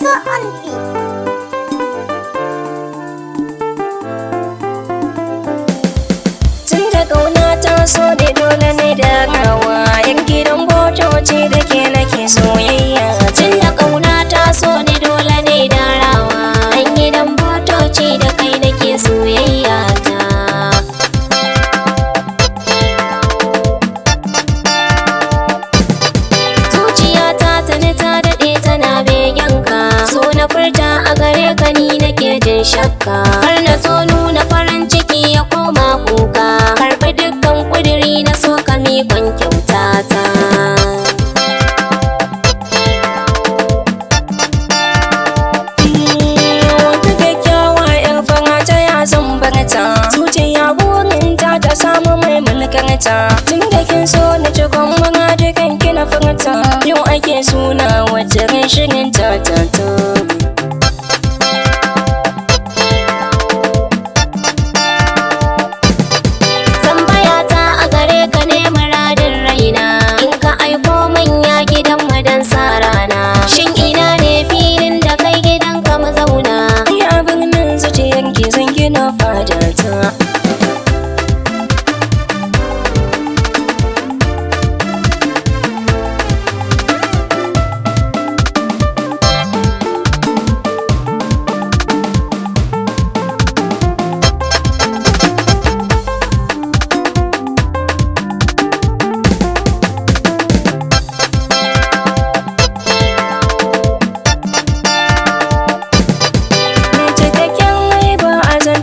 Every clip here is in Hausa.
Isa on beat. Tunda ƙauna ta so ne dole ne da gawa, yan gidan botoci da ke nake soyayya. Tunda ƙauna ta so ne dole ne da rawa, yan gidan botoci da kai nake soyayya ta. Zuciyata tuni ta daɗe tana begenka, so na furta a gare ka ni nake jin shakka. Har na so nuna farin ciki ya koma kuka, karɓi dukkan ƙudiri na so ka miƙon kyautata. Wata kyakkyawa yar fara ta ya zan barta, zuciya burinta ta samu mai mulkarta. Tunda kin so na cikon muradikan ki na furta, yau ake suna wacce ran shirin ta. Tambayata a gare ka ne muradin raina, in ka aiko manya gidan madan sa rana. Shin ina ne filin da kai gidan ka mu zauna? Ai a birnin zuciyarki zan gina fadata.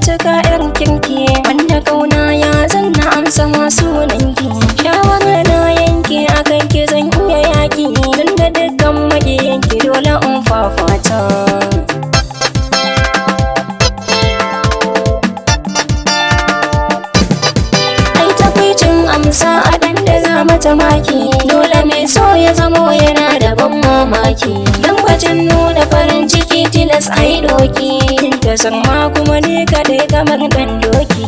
Cika irin kirki wanda kauna ya zanna amsa masu nanki. Shawara na yanke akan ki zan iya yaki, don da dukkan magiyanki dole in fafata. Ai takwicin amsa a dan da za mata maki, dole mai so ya zamo yana da ban mamaki. Dan bacin nuna farin ciki tilas ai doki, ta sama kuma ne kadai kamar dan doki.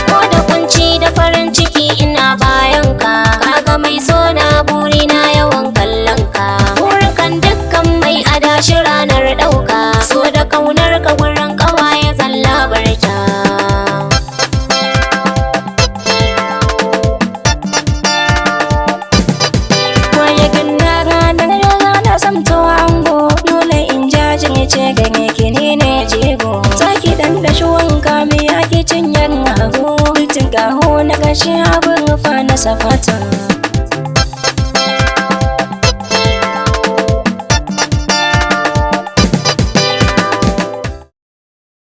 Ko da kunci da farin ciki ina bayan ka, kaga mai so na buri na yawan kallon ka. Burukan dukkan mai adashi ranar ɗauka, so da kaunar ka gurin ƙawaye zalla barta. Ce gane ki ne jego, zaki dan da shuwan kami ya ki cinyar hagu, mutum gaho na gashi abin rufa na safata.